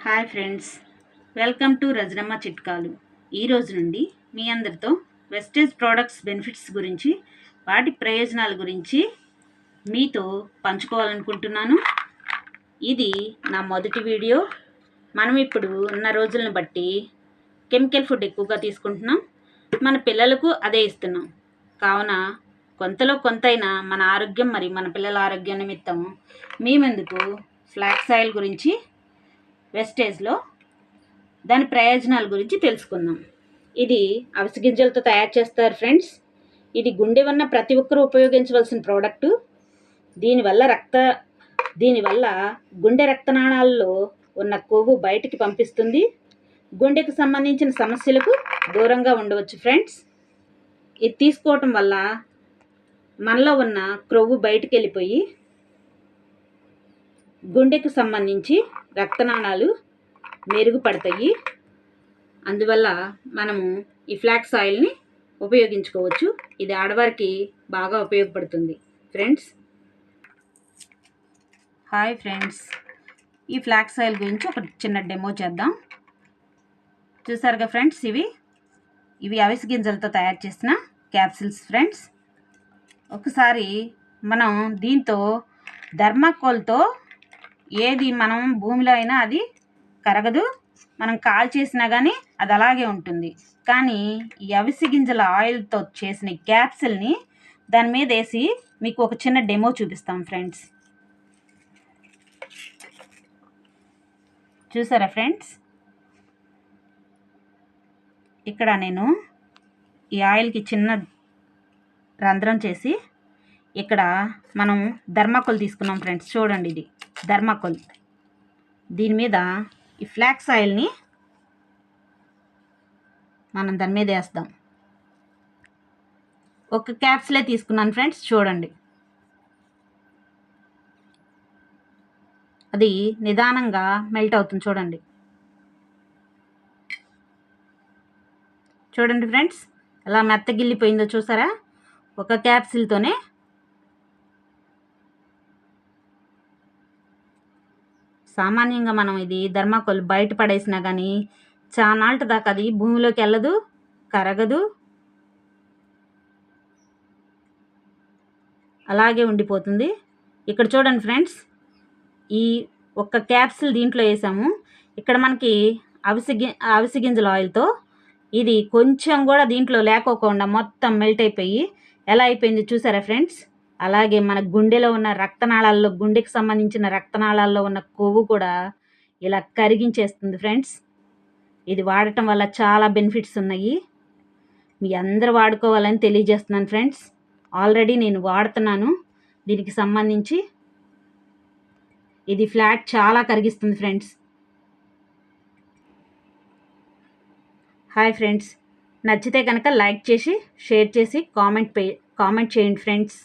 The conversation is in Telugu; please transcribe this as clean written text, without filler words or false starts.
Hi friends, welcome to Rajanamma చిట్కాలు. ఈరోజు నుండి మీ అందరితో వెస్టేజ్ ప్రోడక్ట్స్ బెనిఫిట్స్ గురించి, వాటి ప్రయోజనాల గురించి మీతో పంచుకోవాలనుకుంటున్నాను. ఇది నా మొదటి వీడియో. మనం ఇప్పుడు ఉన్న రోజులను బట్టి కెమికల్ ఫుడ్ ఎక్కువగా తీసుకుంటున్నాం, మన పిల్లలకు అదే ఇస్తున్నాం. కావున కొంతలో కొంతైనా మన ఆరోగ్యం మరియు మన పిల్లల ఆరోగ్యం నిమిత్తం మీ ముందుకు ఫ్లాక్స్ ఆయిల్ గురించి, వెస్టేజ్లో దాని ప్రయోజనాల గురించి తెలుసుకుందాం. ఇది అవిసె గింజలతో తయారు చేస్తారు ఫ్రెండ్స్. ఇది గుండె ఉన్న ప్రతి ఒక్కరూ ఉపయోగించవలసిన ప్రోడక్టు. దీనివల్ల గుండె రక్తనాళాల్లో ఉన్న కొవ్వు బయటికి పంపిస్తుంది. గుండెకు సంబంధించిన సమస్యలకు దూరంగా ఉండవచ్చు ఫ్రెండ్స్. ఇది తీసుకోవటం వల్ల మనలో ఉన్న క్రొవ్వు బయటికి వెళ్ళిపోయి గుండెకు సంబంధించి రక్తనాళాలు మెరుగుపడతాయి. అందువల్ల మనము ఈ ఫ్లాక్స్ ఆయిల్ని ఉపయోగించుకోవచ్చు. ఇది ఆడవారికి బాగా ఉపయోగపడుతుంది ఫ్రెండ్స్. హాయ్ ఫ్రెండ్స్, ఈ ఫ్లాక్స్ ఆయిల్ గురించి ఒక చిన్న డెమో చేద్దాం. చూసారుగా ఫ్రెండ్స్, ఇవి అవిసె గింజలతో తయారు చేసిన క్యాప్సిల్స్ ఫ్రెండ్స్. ఒకసారి మనం దీంతో థర్మాకోల్తో ఏది మనం భూమిలో అయినా అది కరగదు, మనం కాల్ చేసినా కానీ అది అలాగే ఉంటుంది. కానీ ఈ అవిసె గింజల ఆయిల్తో చేసిన క్యాప్సిల్ని దాని మీద వేసి మీకు ఒక చిన్న డెమో చూపిస్తాం ఫ్రెండ్స్. చూసారా ఫ్రెండ్స్, ఇక్కడ నేను ఈ ఆయిల్కి చిన్న రంధ్రం చేసి ఇక్కడ మనం థర్మాకోల్ తీసుకున్నాం ఫ్రెండ్స్. చూడండి, ఇది థర్మాకోల్. దీని మీద ఈ ఫ్లాక్స్ ఆయిల్ని మనం దాని మీద వేస్తాం. ఒక క్యాప్సిలే తీసుకున్నాను ఫ్రెండ్స్. చూడండి, అది నిదానంగా మెల్ట్ అవుతుంది. చూడండి ఫ్రెండ్స్, ఎలా మెత్తగిల్లిపోయిందో చూసారా ఒక క్యాప్సిల్తోనే. సామాన్యంగా మనం ఇది థర్మాకోల్ బయట పడేసినా కానీ చానాళ్ళ దాకా అది భూమిలోకి వెళ్ళదు, కరగదు, అలాగే ఉండిపోతుంది. ఇక్కడ చూడండి ఫ్రెండ్స్, ఈ ఒక్క క్యాప్సిల్ దీంట్లో వేసాము. ఇక్కడ మనకి అవిసె గింజల ఆయిల్తో ఇది కొంచెం కూడా దీంట్లో లేకోకుండా మొత్తం మెల్ట్ అయిపోయి ఎలా అయిపోయింది చూసారా ఫ్రెండ్స్. అలాగే మన గుండెలో ఉన్న రక్తనాళాల్లో, గుండెకి సంబంధించిన రక్తనాళాల్లో ఉన్న కొవ్వు కూడా ఇలా కరిగించేస్తుంది ఫ్రెండ్స్. ఇది వాడటం వల్ల చాలా బెనిఫిట్స్ ఉన్నాయి. మీ అందరూ వాడుకోవాలని తెలియజేస్తున్నాను ఫ్రెండ్స్. ఆల్రెడీ నేను వాడుతున్నాను. దీనికి సంబంధించి ఇది ఫ్లాట్ చాలా కరిగిస్తుంది ఫ్రెండ్స్. హాయ్ ఫ్రెండ్స్, నచ్చితే కనుక లైక్ చేసి, షేర్ చేసి, కామెంట్ చేయండి ఫ్రెండ్స్.